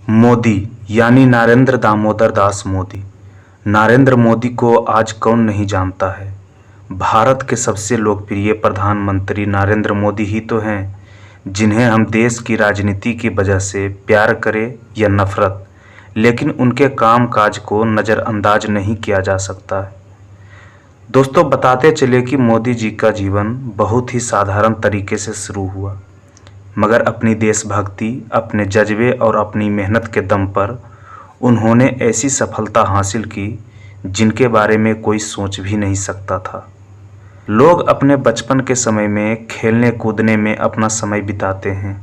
मोदी यानी नरेंद्र दामोदर दास मोदी। नरेंद्र मोदी को आज कौन नहीं जानता है। भारत के सबसे लोकप्रिय प्रधानमंत्री नरेंद्र मोदी ही तो हैं, जिन्हें हम देश की राजनीति की वजह से प्यार करें या नफरत, लेकिन उनके काम काज को नज़रअंदाज नहीं किया जा सकता है। दोस्तों, बताते चले कि मोदी जी का जीवन बहुत ही साधारण तरीके से शुरू हुआ, मगर अपनी देशभक्ति, अपने जज्बे और अपनी मेहनत के दम पर उन्होंने ऐसी सफलता हासिल की जिनके बारे में कोई सोच भी नहीं सकता था। लोग अपने बचपन के समय में खेलने कूदने में अपना समय बिताते हैं।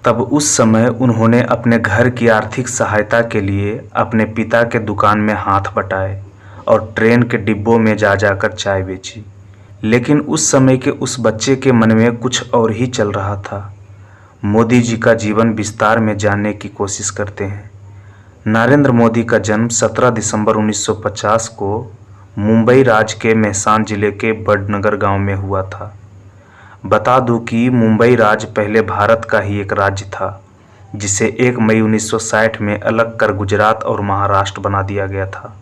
तब उस समय उन्होंने अपने घर की आर्थिक सहायता के लिए अपने पिता के दुकान में हाथ बटाए और ट्रेन के डिब्बों में जा जाकर चाय बेची। लेकिन उस समय के उस बच्चे के मन में कुछ और ही चल रहा था। मोदी जी का जीवन विस्तार में जानने की कोशिश करते हैं। नरेंद्र मोदी का जन्म 17 दिसंबर 1950 को मुंबई राज्य के मेहसान जिले के बड़नगर गांव में हुआ था। बता दूं कि मुंबई राज्य पहले भारत का ही एक राज्य था, जिसे 1 मई 1960 में अलग कर गुजरात और महाराष्ट्र बना दिया गया था।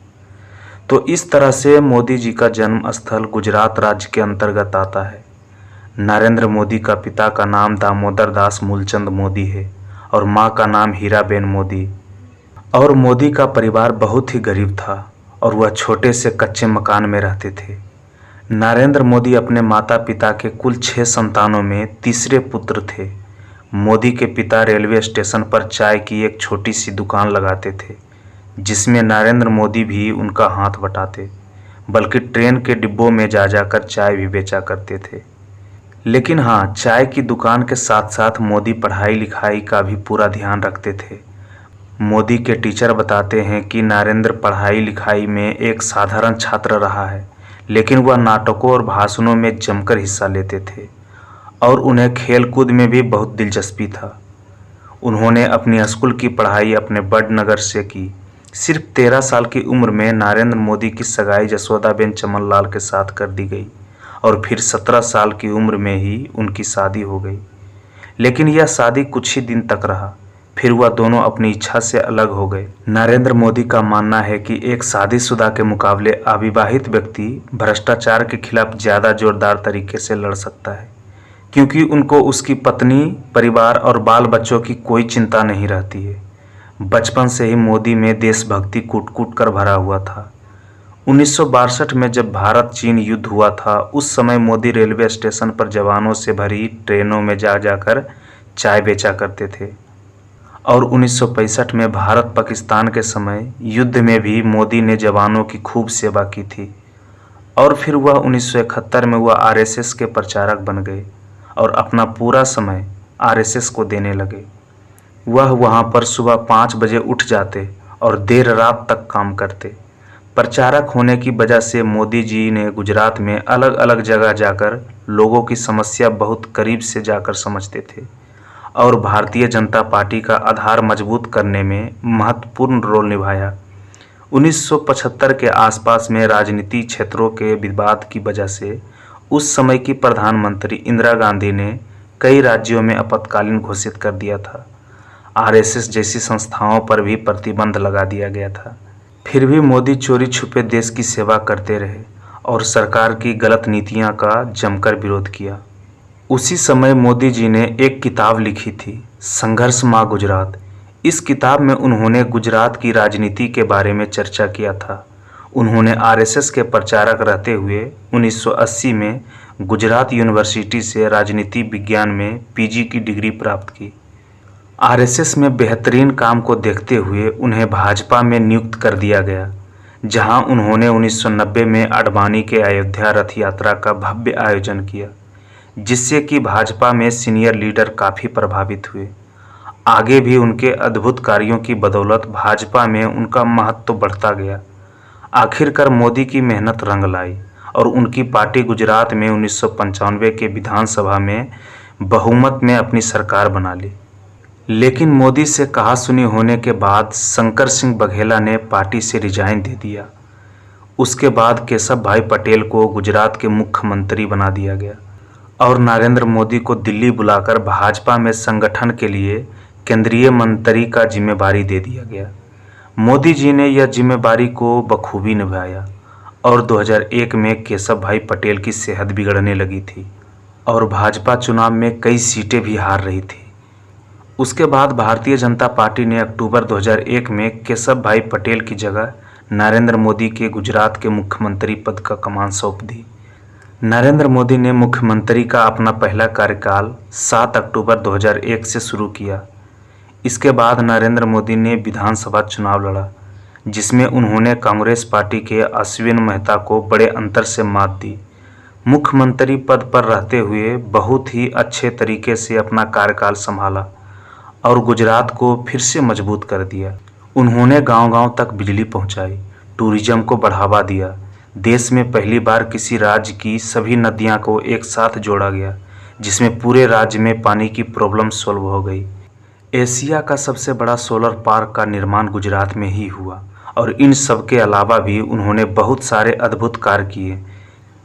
तो इस तरह से मोदी जी का जन्म स्थल गुजरात राज्य के अंतर्गत आता है। नरेंद्र मोदी का पिता का नाम दामोदर दास मूलचंद मोदी है और मां का नाम हीराबेन मोदी। और मोदी का परिवार बहुत ही गरीब था और वह छोटे से कच्चे मकान में रहते थे। नरेंद्र मोदी अपने माता पिता के कुल 6 संतानों में तीसरे पुत्र थे। मोदी के पिता रेलवे स्टेशन पर चाय की एक छोटी सी दुकान लगाते थे, जिसमें नरेंद्र मोदी भी उनका हाथ बटाते, बल्कि ट्रेन के डिब्बों में जा जाकर चाय भी बेचा करते थे। लेकिन हाँ, चाय की दुकान के साथ साथ मोदी पढ़ाई लिखाई का भी पूरा ध्यान रखते थे। मोदी के टीचर बताते हैं कि नरेंद्र पढ़ाई लिखाई में एक साधारण छात्र रहा है, लेकिन वह नाटकों और भाषणों में जमकर हिस्सा लेते थे और उन्हें खेल कूद में भी बहुत दिलचस्पी था। उन्होंने अपनी स्कूल की पढ़ाई अपने बड़नगर से की। सिर्फ 13 साल की उम्र में नरेंद्र मोदी की सगाई जसोदाबेन चमनलाल के साथ कर दी गई और फिर 17 साल की उम्र में ही उनकी शादी हो गई। लेकिन यह शादी कुछ ही दिन तक रहा, फिर वह दोनों अपनी इच्छा से अलग हो गए। नरेंद्र मोदी का मानना है कि एक शादीशुदा के मुकाबले अविवाहित व्यक्ति भ्रष्टाचार के खिलाफ ज़्यादा जोरदार तरीके से लड़ सकता है, क्योंकि उनको उसकी पत्नी, परिवार और बाल बच्चों की कोई चिंता नहीं रहती है। बचपन से ही मोदी में देशभक्ति कूट कूट कर भरा हुआ था। 1962 में जब भारत चीन युद्ध हुआ था, उस समय मोदी रेलवे स्टेशन पर जवानों से भरी ट्रेनों में जा जाकर चाय बेचा करते थे। और 1965 में भारत पाकिस्तान के समय युद्ध में भी मोदी ने जवानों की खूब सेवा की थी। और फिर वह 1971 में वह आरएसएस के प्रचारक बन गए और अपना पूरा समय आरएसएस को देने लगे। वह वहाँ पर सुबह 5 बजे उठ जाते और देर रात तक काम करते। प्रचारक होने की वजह से मोदी जी ने गुजरात में अलग अलग जगह जाकर लोगों की समस्या बहुत करीब से जाकर समझते थे और भारतीय जनता पार्टी का आधार मजबूत करने में महत्वपूर्ण रोल निभाया। 1975 के आसपास में राजनीति क्षेत्रों के विवाद की वजह से उस समय की प्रधानमंत्री इंदिरा गांधी ने कई राज्यों में आपातकालीन घोषित कर दिया था। आरएसएस जैसी संस्थाओं पर भी प्रतिबंध लगा दिया गया था। फिर भी मोदी चोरी छुपे देश की सेवा करते रहे और सरकार की गलत नीतियां का जमकर विरोध किया। उसी समय मोदी जी ने एक किताब लिखी थी, संघर्ष माँ गुजरात। इस किताब में उन्होंने गुजरात की राजनीति के बारे में चर्चा किया था। उन्होंने आरएसएस के प्रचारक रहते हुए 1980 में गुजरात यूनिवर्सिटी से राजनीति विज्ञान में पीजी की डिग्री प्राप्त की। आरएसएस में बेहतरीन काम को देखते हुए उन्हें भाजपा में नियुक्त कर दिया गया, जहां उन्होंने 1990 में आडवाणी के अयोध्या रथ यात्रा का भव्य आयोजन किया, जिससे कि भाजपा में सीनियर लीडर काफ़ी प्रभावित हुए। आगे भी उनके अद्भुत कार्यों की बदौलत भाजपा में उनका महत्व बढ़ता गया। आखिरकार मोदी की मेहनत रंग लाई और उनकी पार्टी गुजरात में 1995 के विधानसभा में बहुमत में अपनी सरकार बना ली। लेकिन मोदी से कहासुनी होने के बाद शंकर सिंह बघेला ने पार्टी से रिजाइन दे दिया। उसके बाद केशव भाई पटेल को गुजरात के मुख्यमंत्री बना दिया गया और नरेंद्र मोदी को दिल्ली बुलाकर भाजपा में संगठन के लिए केंद्रीय मंत्री का जिम्मेदारी दे दिया गया। मोदी जी ने यह जिम्मेदारी को बखूबी निभाया और 2001 में केशव भाई पटेल की सेहत बिगड़ने लगी थी और भाजपा चुनाव में कई सीटें भी हार रही थी। उसके बाद भारतीय जनता पार्टी ने अक्टूबर 2001 में केशव भाई पटेल की जगह नरेंद्र मोदी के गुजरात के मुख्यमंत्री पद का कमान सौंप दी। नरेंद्र मोदी ने मुख्यमंत्री का अपना पहला कार्यकाल 7 अक्टूबर 2001 से शुरू किया। इसके बाद नरेंद्र मोदी ने विधानसभा चुनाव लड़ा, जिसमें उन्होंने कांग्रेस पार्टी के अश्विन मेहता को बड़े अंतर से मात दी। मुख्यमंत्री पद पर रहते हुए बहुत ही अच्छे तरीके से अपना कार्यकाल संभाला और गुजरात को फिर से मजबूत कर दिया। उन्होंने गांव-गांव तक बिजली पहुंचाई, टूरिज्म को बढ़ावा दिया। देश में पहली बार किसी राज्य की सभी नदियां को एक साथ जोड़ा गया, जिसमें पूरे राज्य में पानी की प्रॉब्लम सॉल्व हो गई। एशिया का सबसे बड़ा सोलर पार्क का निर्माण गुजरात में ही हुआ और इन सब के अलावा भी उन्होंने बहुत सारे अद्भुत कार्य किए।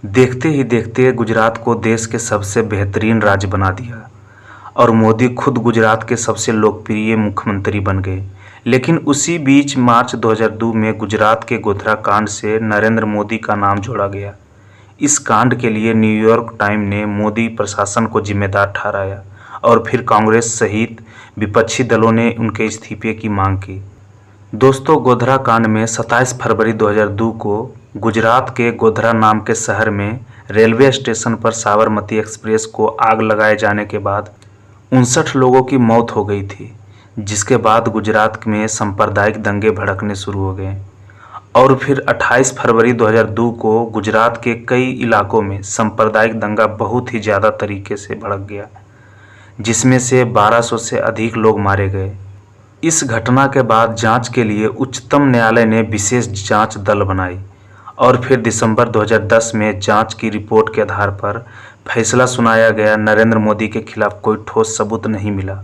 देखते ही देखते गुजरात को देश के सबसे बेहतरीन राज्य बना दिया और मोदी खुद गुजरात के सबसे लोकप्रिय मुख्यमंत्री बन गए। लेकिन उसी बीच मार्च 2002 में गुजरात के गोधरा कांड से नरेंद्र मोदी का नाम जोड़ा गया। इस कांड के लिए न्यूयॉर्क टाइम ने मोदी प्रशासन को जिम्मेदार ठहराया और फिर कांग्रेस सहित विपक्षी दलों ने उनके इस्तीफे की मांग की। दोस्तों, गोधरा कांड में 27 फरवरी 2002 को गुजरात के गोधरा नाम के शहर में रेलवे स्टेशन पर साबरमती एक्सप्रेस को आग लगाए जाने के बाद 59 लोगों की मौत हो गई थी, जिसके बाद गुजरात में सांप्रदायिक दंगे भड़कने शुरू हो गए और फिर 28 फरवरी 2002 को गुजरात के कई इलाकों में सांप्रदायिक दंगा बहुत ही ज़्यादा तरीके से भड़क गया, जिसमें से 1200 से अधिक लोग मारे गए। इस घटना के बाद जांच के लिए उच्चतम न्यायालय ने विशेष जांच दल बनाई और फिर दिसंबर 2010 में जांच की रिपोर्ट के आधार पर फैसला सुनाया गया। नरेंद्र मोदी के खिलाफ कोई ठोस सबूत नहीं मिला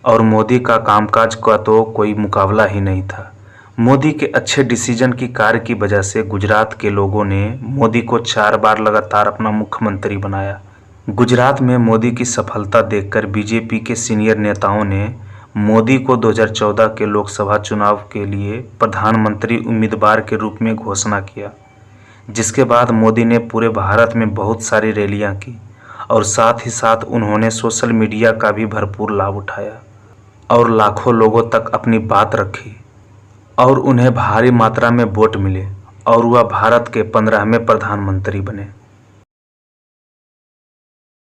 और मोदी का कामकाज का तो कोई मुकाबला ही नहीं था। मोदी के अच्छे डिसीजन की कार्य की वजह से गुजरात के लोगों ने मोदी को 4 बार लगातार अपना मुख्यमंत्री बनाया। गुजरात में मोदी की सफलता देखकर बीजेपी के सीनियर नेताओं ने मोदी को 2014 के लोकसभा चुनाव के लिए प्रधानमंत्री उम्मीदवार के रूप में घोषणा किया, जिसके बाद मोदी ने पूरे भारत में बहुत सारी रैलियां की और साथ ही साथ उन्होंने सोशल मीडिया का भी भरपूर लाभ उठाया और लाखों लोगों तक अपनी बात रखी और उन्हें भारी मात्रा में वोट मिले और वह भारत के 15वें प्रधानमंत्री बने।